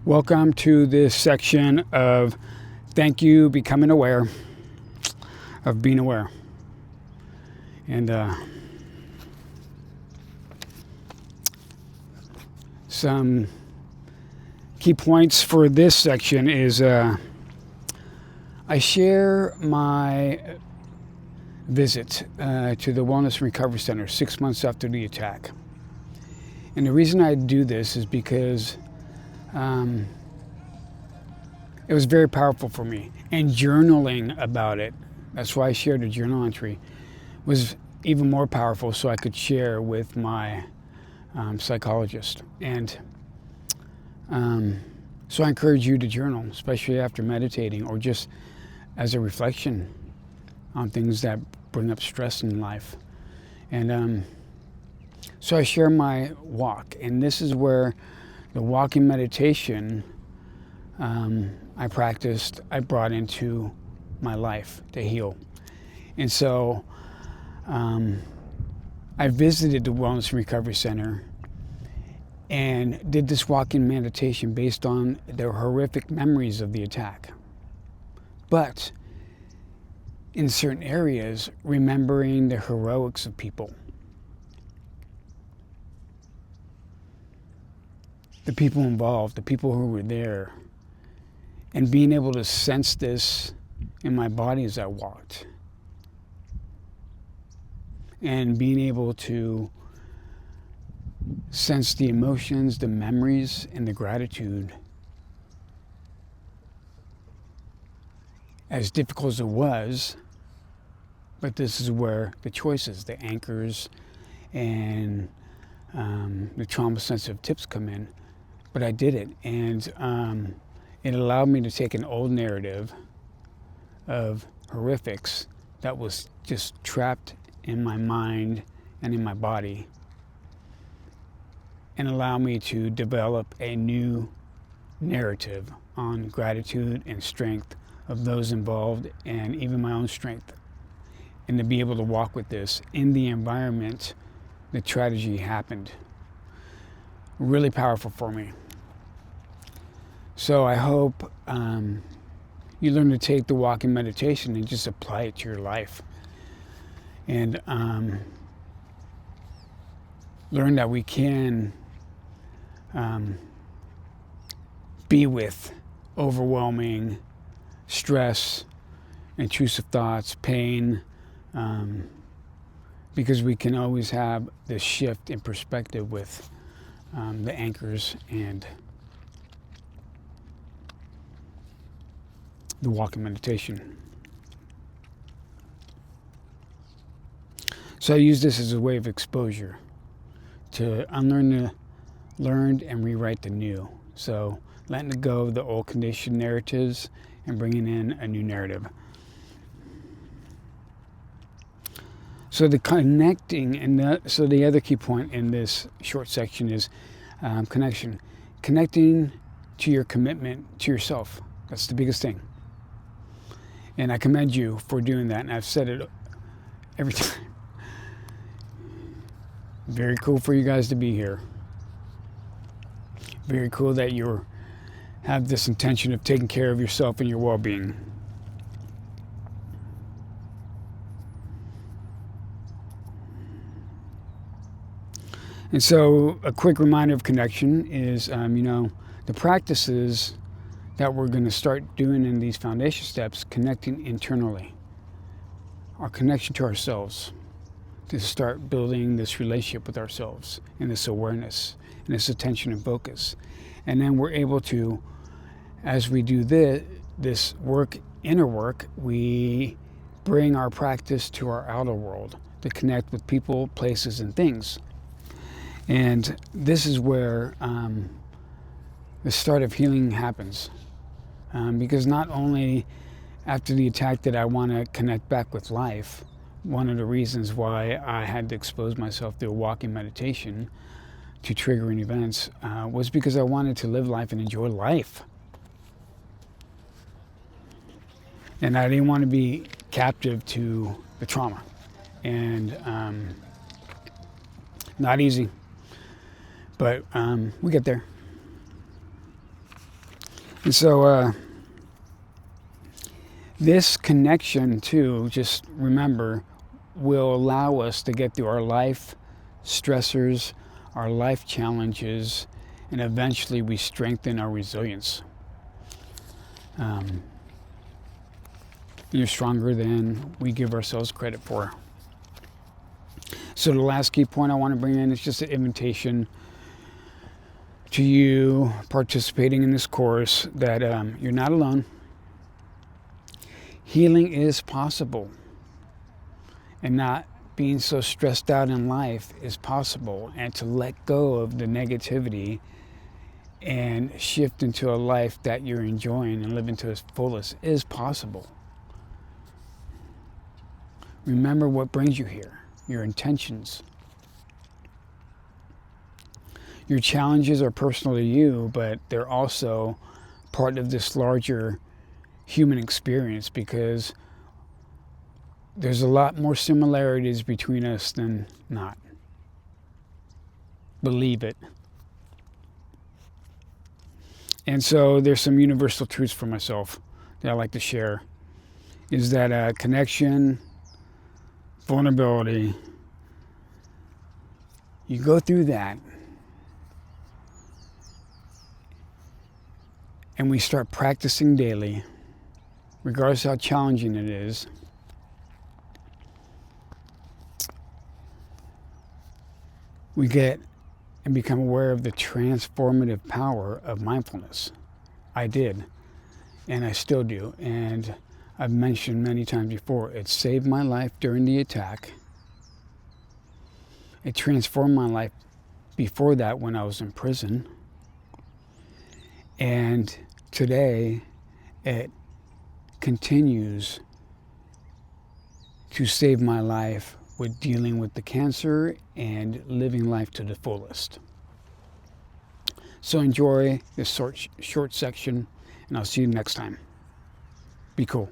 Welcome to this section of Thank You Becoming Aware of Being Aware. And some key points for this section is I share my visit to the Wellness and Recovery Center 6 months after the attack. And the reason I do this is because it was very powerful for me. And journaling about it, that's why I shared a journal entry, was even more powerful, so I could share with my psychologist. And so I encourage you to journal, especially after meditating or just as a reflection on things that bring up stress in life. And so I share my walk, and this is where the walking meditation I practiced, I brought into my life to heal. And so I visited the Wellness and Recovery Center and did this walking meditation based on the horrific memories of the attack. But in certain areas, remembering the heroics of people. The people involved, the people who were there, and being able to sense this in my body as I walked. And being able to sense the emotions, the memories, and the gratitude. As difficult as it was, but this is where the choices, the anchors, and the trauma-sensitive tips come in. But I did it, and it allowed me to take an old narrative of horrifics that was just trapped in my mind and in my body, and allow me to develop a new narrative on gratitude and strength of those involved, and even my own strength, and to be able to walk with this in the environment the tragedy happened. Really powerful for me. So I hope you learn to take the walking meditation and just apply it to your life. And learn that we can be with overwhelming stress, intrusive thoughts, pain, because we can always have this shift in perspective with the anchors and the walking meditation. So I use this as a way of exposure to unlearn the learned and rewrite the new. So letting go of the old conditioned narratives and bringing in a new narrative. So the connecting, and so the other key point in this short section is connection. Connecting to your commitment to yourself. That's the biggest thing. And I commend you for doing that, and I've said it every time. Very cool for you guys to be here. Very cool that you have this intention of taking care of yourself and your well-being. And so a quick reminder of connection is, the practices that we're going to start doing in these foundation steps, connecting internally. Our connection to ourselves, to start building this relationship with ourselves and this awareness and this attention and focus. And then we're able to, as we do this work, inner work, we bring our practice to our outer world to connect with people, places, and things. And this is where the start of healing happens. Because not only after the attack did I want to connect back with life, one of the reasons why I had to expose myself to a walking meditation to triggering events was because I wanted to live life and enjoy life. And I didn't want to be captive to the trauma. And not easy, but we get there. And so this connection, too, just remember, will allow us to get through our life stressors, our life challenges, and eventually we strengthen our resilience. You're stronger than we give ourselves credit for. So the last key point I want to bring in is just an invitation to you participating in this course that you're not alone. Healing is possible, and not being so stressed out in life is possible, and to let go of the negativity and shift into a life that you're enjoying and living to its fullest is possible. Remember what brings you here, your intentions. Your challenges are personal to you, but they're also part of this larger human experience, because there's a lot more similarities between us than not. Believe it. And so there's some universal truths for myself that I like to share. Is that connection, vulnerability, you go through that and we start practicing daily, regardless of how challenging it is. We get and become aware of the transformative power of mindfulness. I did, and I still do. And I've mentioned many times before, it saved my life during the attack. It transformed my life before that when I was in prison. And today, it continues to save my life with dealing with the cancer and living life to the fullest. So enjoy this short section, and I'll see you next time. Be cool.